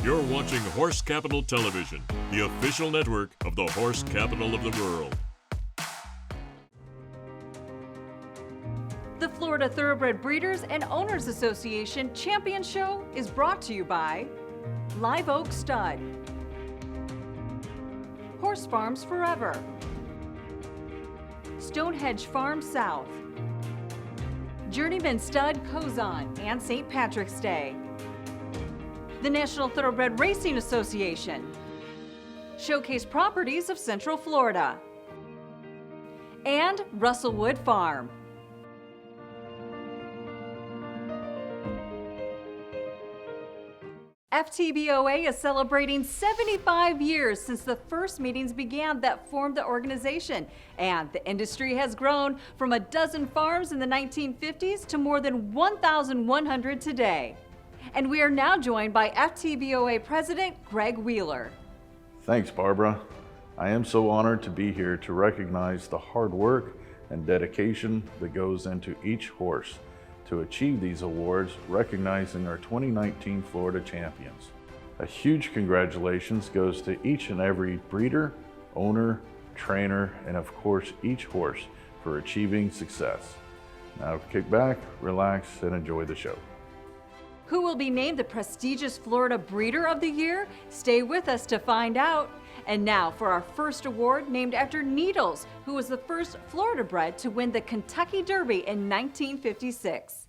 You're watching Horse Capital Television, the official network of the horse capital of the world. The Florida Thoroughbred Breeders and Owners Association Champion Show is brought to you by Live Oak Stud, Horse Farms Forever, Stonehedge Farm South, Journeyman Stud-Khozan and St. Patrick's Day, the National Thoroughbred Racing Association, Showcase Properties of Central Florida, and Rustlewood Farm. Ftboa is celebrating 75 years since the first meetings began that formed the organization, and the industry has grown from a dozen farms in the 1950s to more than 1,100 today. And we are now joined by Ftboa President Greg Wheeler. Thanks, Barbara. I am so honored to be here to recognize the hard work and dedication that goes into each horse to achieve these awards, recognizing our 2019 Florida champions. A huge congratulations goes to each and every breeder, owner, trainer, and of course each horse for achieving success. Now kick back, relax, and enjoy the show. Who will be named the prestigious Florida Breeder of the Year? Stay with us to find out. And now for our first award, named after Needles, who was the first Florida-bred to win the Kentucky Derby in 1956.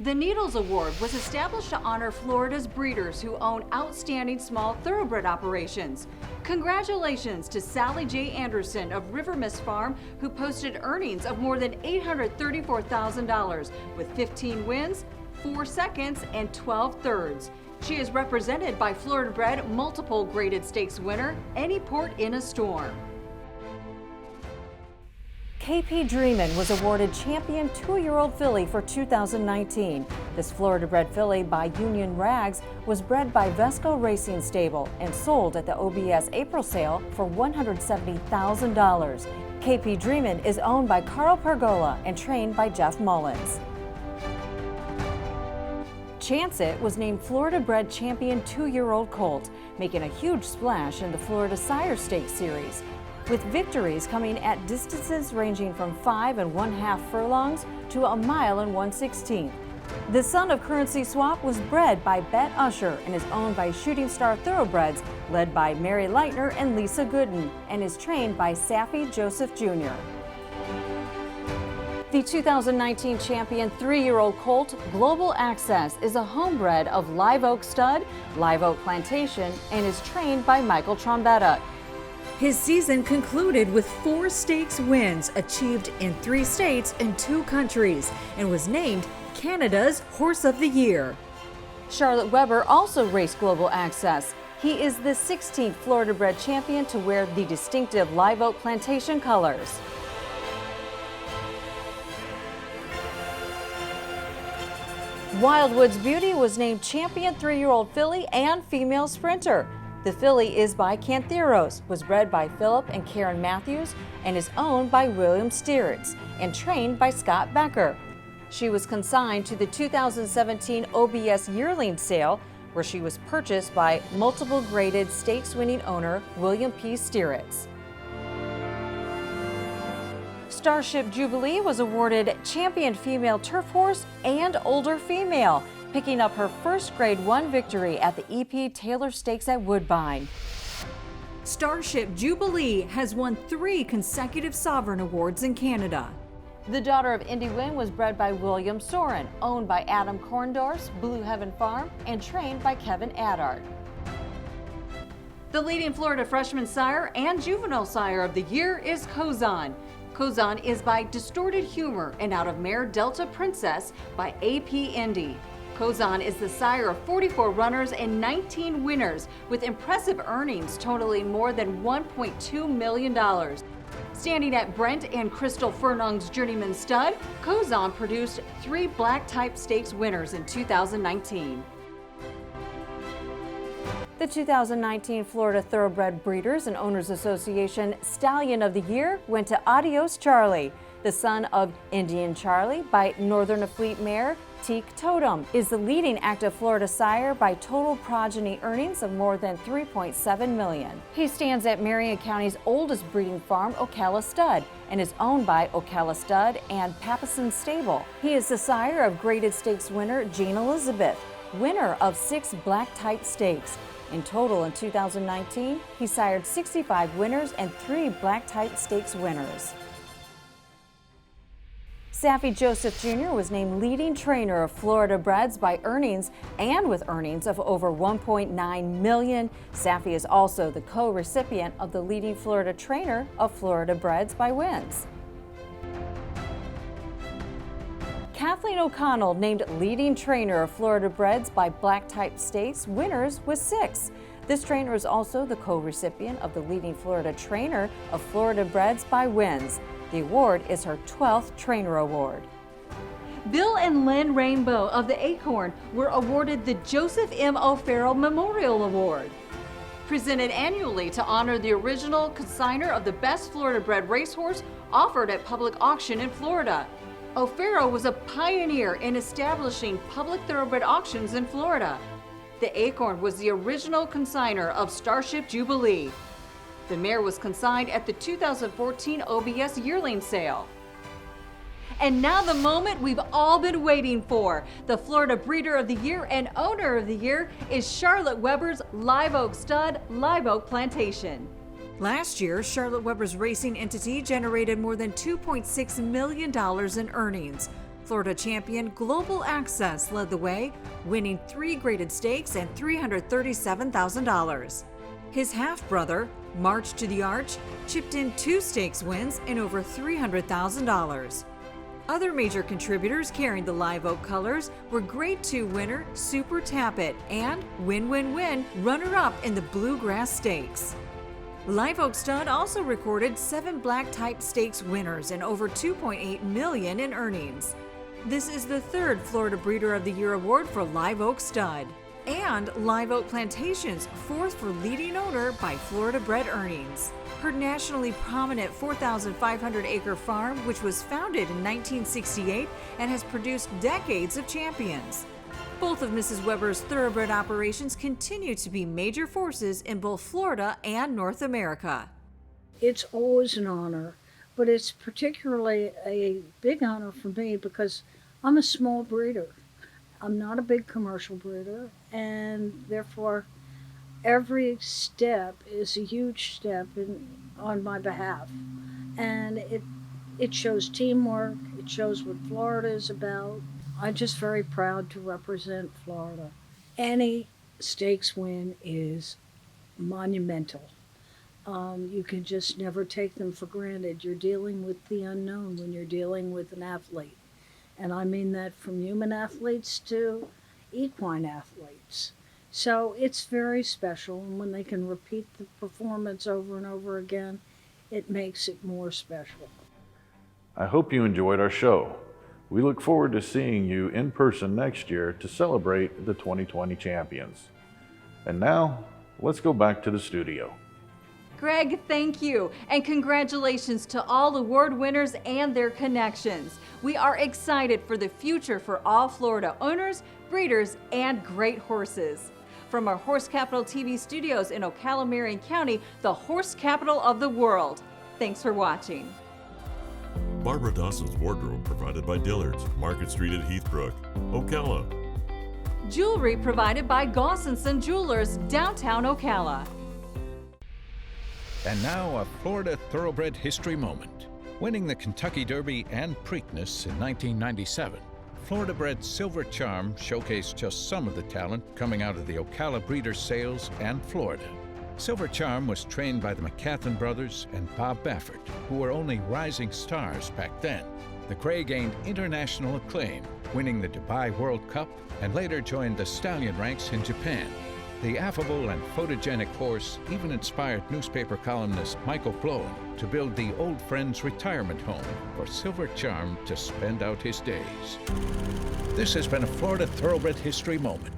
The Needles Award was established to honor Florida's breeders who own outstanding small thoroughbred operations. Congratulations to Sally J. Anderson of River Mist Farm, who posted earnings of more than $834,000 with 15 wins, 4 seconds, and 12 thirds. She is represented by Florida-bred multiple graded stakes winner, Any Port in a Storm. KP Dreamin was awarded champion 2-year-old filly for 2019. This Florida-bred filly by Union Rags was bred by Vesco Racing Stable and sold at the OBS April sale for $170,000. KP Dreamin is owned by Carl Pergola and trained by Jeff Mullins. Chance It was named Florida-bred champion 2-year-old colt, making a huge splash in the Florida Sire Stakes Series, with victories coming at distances ranging from 5 1/2 furlongs to 1 1/16. The son of Currency Swap was bred by Bet Usher and is owned by Shooting Star Thoroughbreds, led by Mary Leitner and Lisa Gooden, and is trained by Saffy Joseph Jr. The 2019 champion 3-year-old colt, Global Access, is a homebred of Live Oak Stud, Live Oak Plantation, and is trained by Michael Trombetta. His season concluded with 4 stakes wins achieved in 3 states and 2 countries, and was named Canada's Horse of the Year. Charlotte Weber also raced Global Access. He is the 16th Florida-bred champion to wear the distinctive Live Oak Plantation colors. Wildwood's Beauty was named champion 3-year-old filly and female sprinter. The filly is by Cantheros, was bred by Philip and Karen Matthews, and is owned by William Stieritz and trained by Scott Becker. She was consigned to the 2017 OBS yearling sale, where she was purchased by multiple graded stakes winning owner William P. Stieritz. Starship Jubilee was awarded champion female turf horse and older female, picking up her first Grade 1 victory at the EP Taylor Stakes at Woodbine. Starship Jubilee has won 3 consecutive Sovereign Awards in Canada. The daughter of Indy Win was bred by William Soren, owned by Adam Korndorf's Blue Heaven Farm, and trained by Kevin Adart. The leading Florida freshman sire and juvenile sire of the year is Khozan. Khozan is by Distorted Humor and Out of Mare Delta Princess by AP Indy. Khozan is the sire of 44 runners and 19 winners, with impressive earnings totaling more than $1.2 million. Standing at Brent and Crystal Furnong's Journeyman Stud, Khozan produced 3 black-type stakes winners in 2019. The 2019 Florida Thoroughbred Breeders and Owners Association Stallion of the Year went to Adios Charlie, the son of Indian Charlie by Northern Afleet Mare, Teak Totem is the leading active Florida sire by total progeny earnings of more than $3.7 million. He stands at Marion County's oldest breeding farm, Ocala Stud, and is owned by Ocala Stud and Peterson Stable. He is the sire of graded stakes winner Jane Elizabeth, winner of 6 black type stakes. In total in 2019, he sired 65 winners and 3 black type stakes winners. Saffie Joseph Jr. was named leading trainer of Florida-breds by earnings, and with earnings of over $1.9 million. Saffie is also the co-recipient of the leading Florida trainer of Florida-breds by wins. Kathleen O'Connell named leading trainer of Florida-breds by black type stakes winners with 6. This trainer is also the co-recipient of the leading Florida trainer of Florida-breds by wins. The award is her 12th trainer award. Bill and Lynn Rainbow of the Acorn were awarded the Joseph M. O'Farrell Memorial Award. Presented annually to honor the original consignor of the best Florida-bred racehorse offered at public auction in Florida. O'Farrell was a pioneer in establishing public thoroughbred auctions in Florida. The Acorn was the original consignor of Starship Jubilee. The mare was consigned at the 2014 OBS yearling sale. And now the moment we've all been waiting for. The Florida Breeder of the Year and Owner of the Year is Charlotte Weber's Live Oak Stud, Live Oak Plantation. Last year, Charlotte Weber's racing entity generated more than $2.6 million in earnings. Florida champion Global Access led the way, winning 3 graded stakes and $337,000. His half-brother, March to the Arch, chipped in 2 stakes wins and over $300,000. Other major contributors carrying the Live Oak colors were Grade 2 winner Super Tap It and Win-Win-Win runner-up in the Bluegrass Stakes. Live Oak Stud also recorded 7 black type stakes winners and over $2.8 million in earnings. This is the 3rd Florida Breeder of the Year award for Live Oak Stud. And Live Oak Plantation's 4th for leading owner by Florida-bred earnings. Her nationally prominent 4,500-acre farm, which was founded in 1968 and has produced decades of champions. Both of Mrs. Weber's thoroughbred operations continue to be major forces in both Florida and North America. It's always an honor, but it's particularly a big honor for me because I'm a small breeder. I'm not a big commercial breeder, and therefore every step is a huge step on my behalf. And it shows teamwork, it shows what Florida is about. I'm just very proud to represent Florida. Any stakes win is monumental. You can just never take them for granted. You're dealing with the unknown when you're dealing with an athlete. And I mean that from human athletes to equine athletes. So it's very special, and when they can repeat the performance over and over again, it makes it more special. I hope you enjoyed our show. We look forward to seeing you in person next year to celebrate the 2020 champions. And now, let's go back to the studio. Greg, thank you, and congratulations to all award winners and their connections. We are excited for the future for all Florida owners, breeders, and great horses. From our Horse Capital TV studios in Ocala, Marion County, the horse capital of the world. Thanks for watching. Barbara Dawson's wardrobe provided by Dillard's, Market Street at Heathbrook, Ocala. Jewelry provided by Gossenson Jewelers, downtown Ocala. And now a Florida thoroughbred history moment. Winning the Kentucky Derby and Preakness in 1997, Florida-bred Silver Charm showcased just some of the talent coming out of the Ocala Breeders' Sales and Florida. Silver Charm was trained by the McCathan brothers and Bob Baffert, who were only rising stars back then. The Gray gained international acclaim, winning the Dubai World Cup, and later joined the stallion ranks in Japan. The affable and photogenic horse even inspired newspaper columnist Michael Blowen to build the Old Friends retirement home for Silver Charm to spend out his days. This has been a Florida Thoroughbred History Moment.